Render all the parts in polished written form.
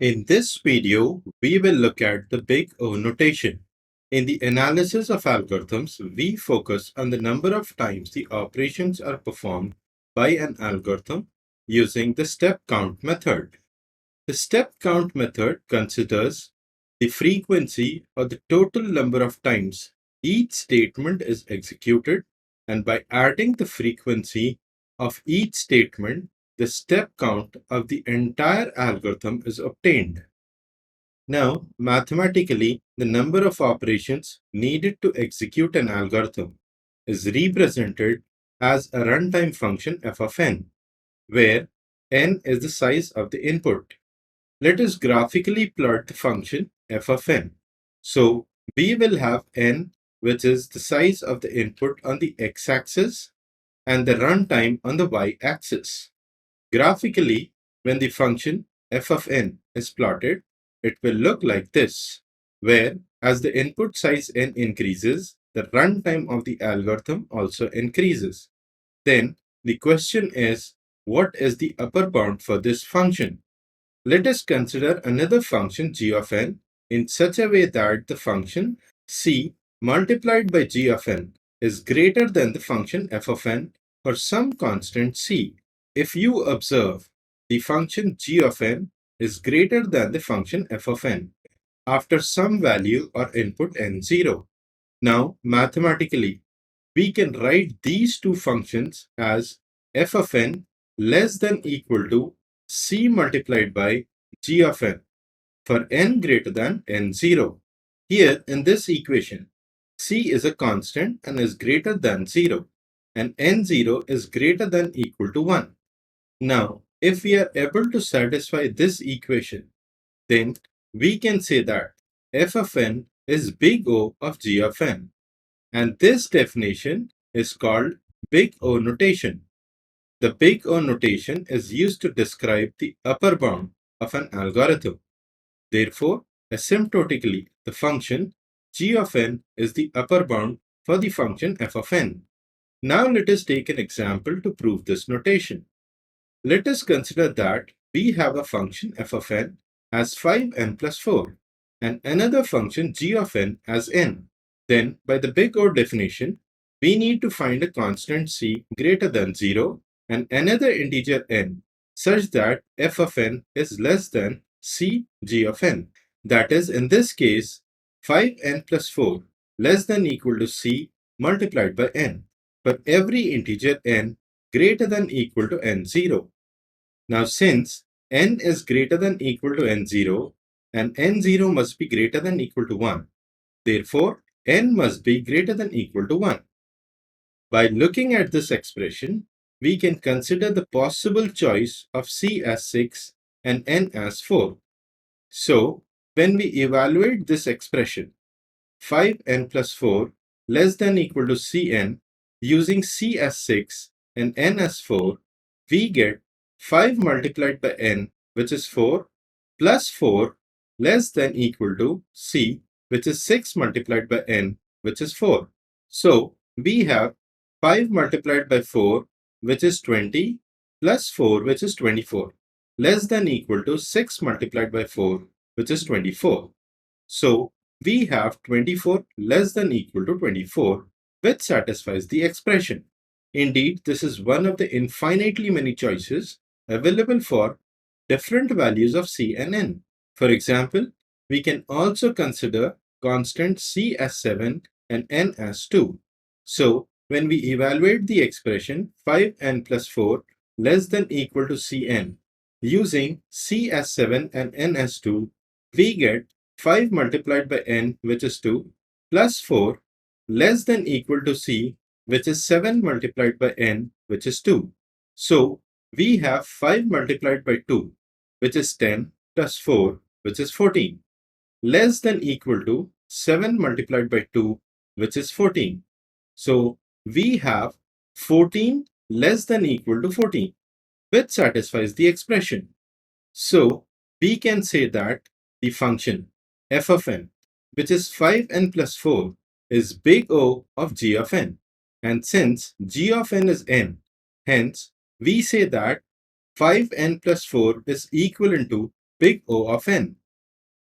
In this video, we will look at the big O notation. In the analysis of algorithms, we focus on the number of times the operations are performed by an algorithm using the step count method. The step count method considers the frequency or the total number of times each statement is executed, and by adding the frequency of each statement, the step count of the entire algorithm is obtained. Now, mathematically, the number of operations needed to execute an algorithm is represented as a runtime function f of n, where n is the size of the input. Let us graphically plot the function f of n. So, we will have n, which is the size of the input on the x-axis, and the runtime on the y-axis. Graphically, when the function f of n is plotted, it will look like this, where as the input size n increases, the runtime of the algorithm also increases. Then the question is, what is the upper bound for this function? Let us consider another function g of n in such a way that the function c multiplied by g of n is greater than the function f of n for some constant c. If you observe, the function g of n is greater than the function f of n after some value or input n0. Now, mathematically, we can write these two functions as f of n less than equal to c multiplied by g of n for n greater than n0. Here in this equation, c is a constant and is greater than 0, and n0 is greater than equal to 1. Now, if we are able to satisfy this equation, then we can say that f of n is big O of g of n. And this definition is called big O notation. The big O notation is used to describe the upper bound of an algorithm. Therefore, asymptotically, the function g of n is the upper bound for the function f of n. Now let us take an example to prove this notation. Let us consider that we have a function f of n as 5n plus 4 and another function g of n as n. Then, by the big O definition, we need to find a constant c greater than 0 and another integer n such that f of n is less than c g of n. That is, in this case, 5n plus 4 less than equal to c multiplied by n for every integer n greater than equal to n0. Now, since n is greater than equal to n0 and n0 must be greater than equal to 1, therefore, n must be greater than equal to 1. By looking at this expression, we can consider the possible choice of c as 6 and n as 4. So, when we evaluate this expression, 5n plus 4 less than equal to cn using c as 6 and n as 4, we get 5 multiplied by n, which is 4, plus 4 less than equal to c, which is 6 multiplied by n, which is 4. So, we have 5 multiplied by 4, which is 20, plus 4, which is 24, less than equal to 6 multiplied by 4, which is 24. So, we have 24 less than equal to 24, which satisfies the expression. Indeed, this is one of the infinitely many choices available for different values of c and n. For example, we can also consider constant c as 7 and n as 2. So, when we evaluate the expression 5n plus 4 less than equal to cn using c as 7 and n as 2, we get 5 multiplied by n, which is 2, plus 4 less than equal to c, which is 7 multiplied by n, which is 2. So, we have 5 multiplied by 2, which is 10, plus 4, which is 14, less than equal to 7 multiplied by 2, which is 14. So, we have 14 less than equal to 14, which satisfies the expression. So, we can say that the function f of n, which is 5n plus 4, is big O of g of n. And since g of n is n, hence we say that 5n plus 4 is equivalent to big O of n.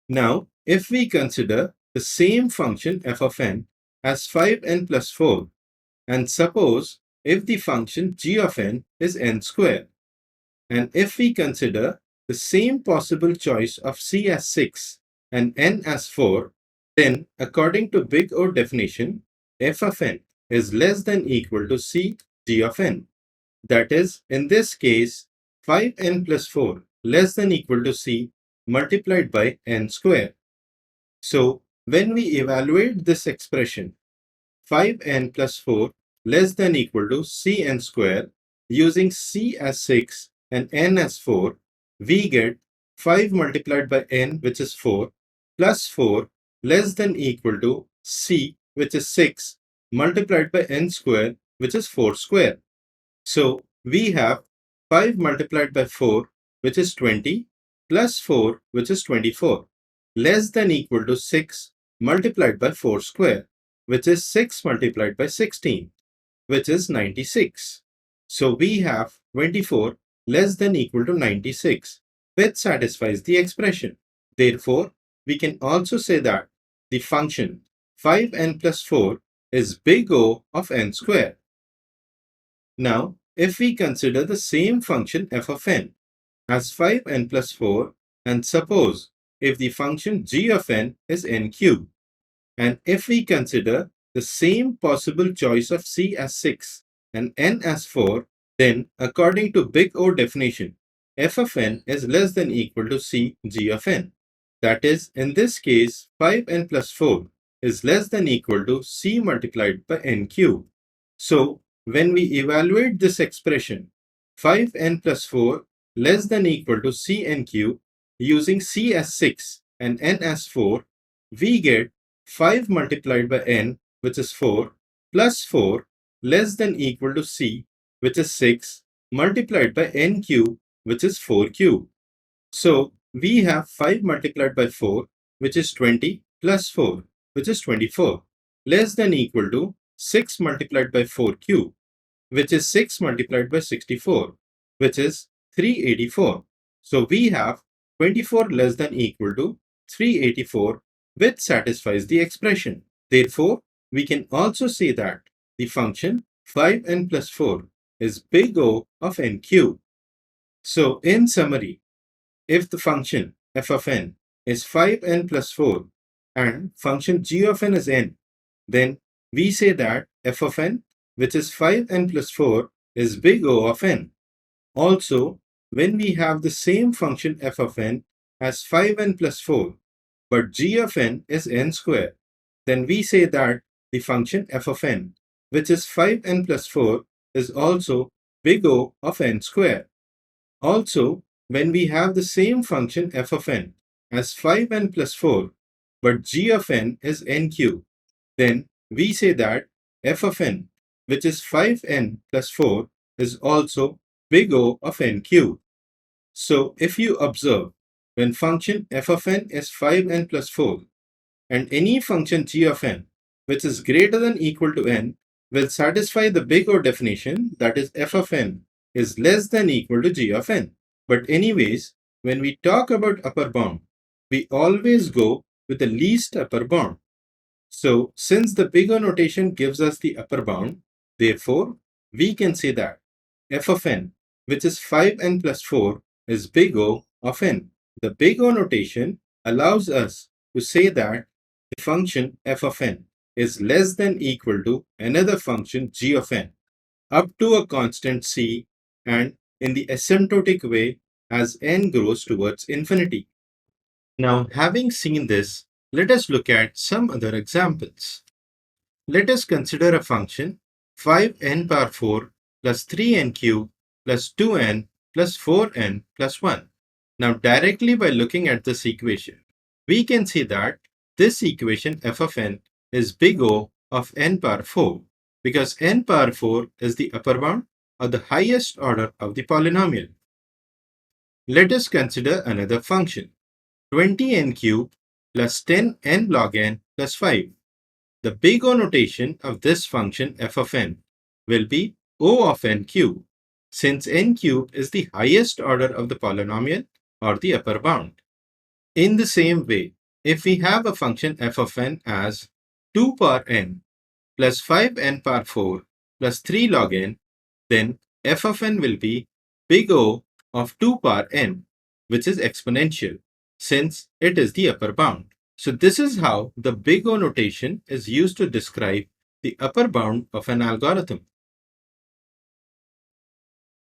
Now, if we consider the same function f of n as 5n plus 4, and suppose if the function g of n is n squared, and if we consider the same possible choice of c as 6 and n as 4, then according to big O definition, f of n is less than equal to c g of n. That is, in this case, 5n plus 4 less than equal to c multiplied by n squared. So, when we evaluate this expression, 5n plus 4 less than equal to cn square, using c as 6 and n as 4, we get 5 multiplied by n, which is 4, plus 4 less than equal to c, which is 6, multiplied by n square, which is 4 square. So we have 5 multiplied by 4, which is 20, plus 4, which is 24, less than equal to 6 multiplied by 4 square, which is 6 multiplied by 16, which is 96. So we have 24 less than equal to 96, which satisfies the expression. Therefore, we can also say that the function 5n plus 4 is big O of n squared. Now, if we consider the same function f of n as 5n plus 4, and suppose if the function g of n is n cubed, and if we consider the same possible choice of c as 6 and n as 4, then according to big O definition, f of n is less than equal to c g of n. That is, in this case, 5n plus 4 is less than equal to c multiplied by n cubed. So, when we evaluate this expression, 5n plus 4 less than equal to cn cubed, using c as 6 and n as 4, we get 5 multiplied by n, which is 4, plus 4 less than equal to c, which is 6, multiplied by n cubed, which is 4 cubed. So we have 5 multiplied by 4, which is 20, plus 4, which is 24, less than equal to 6 multiplied by 4 cubed, which is 6 multiplied by 64, which is 384. So we have 24 less than equal to 384, which satisfies the expression. Therefore, we can also say that the function 5n plus 4 is big O of n cubed. So in summary, if the function f of n is 5n plus 4 and function g of n is n, then we say that f of n, which is 5n plus 4, is big O of n. Also, when we have the same function f of n as 5n plus 4, but g of n is n square, then we say that the function f of n, which is 5n plus 4, is also big O of n square. Also, when we have the same function f of n as 5n plus 4, but g of n is n cubed, then we say that f of n, which is 5n plus 4, is also big O of n cubed. So if you observe, when function f of n is 5n plus 4, and any function g of n, which is greater than equal to n, will satisfy the big O definition, that is f of n is less than equal to g of n. But anyways, when we talk about upper bound, we always go with the least upper bound. So since the big O notation gives us the upper bound, therefore we can say that f of n, which is 5n plus 4, is big O of n. The big O notation allows us to say that the function f of n is less than equal to another function g of n up to a constant c and in the asymptotic way as n grows towards infinity. Now, having seen this, let us look at some other examples. Let us consider a function 5n power 4 plus 3n cubed plus 2n plus 4n plus 1. Now, directly by looking at this equation, we can see that this equation f of n is big O of n power 4 because n power 4 is the upper bound or the highest order of the polynomial. Let us consider another function 20n cubed plus 10n log n plus 5. The big O notation of this function f of n will be O of n cubed, since n cubed is the highest order of the polynomial or the upper bound. In the same way, if we have a function f of n as 2 power n plus 5n power 4 plus 3 log n, then f of n will be big O of 2 power n, which is exponential, since it is the upper bound. So this is how the big O notation is used to describe the upper bound of an algorithm.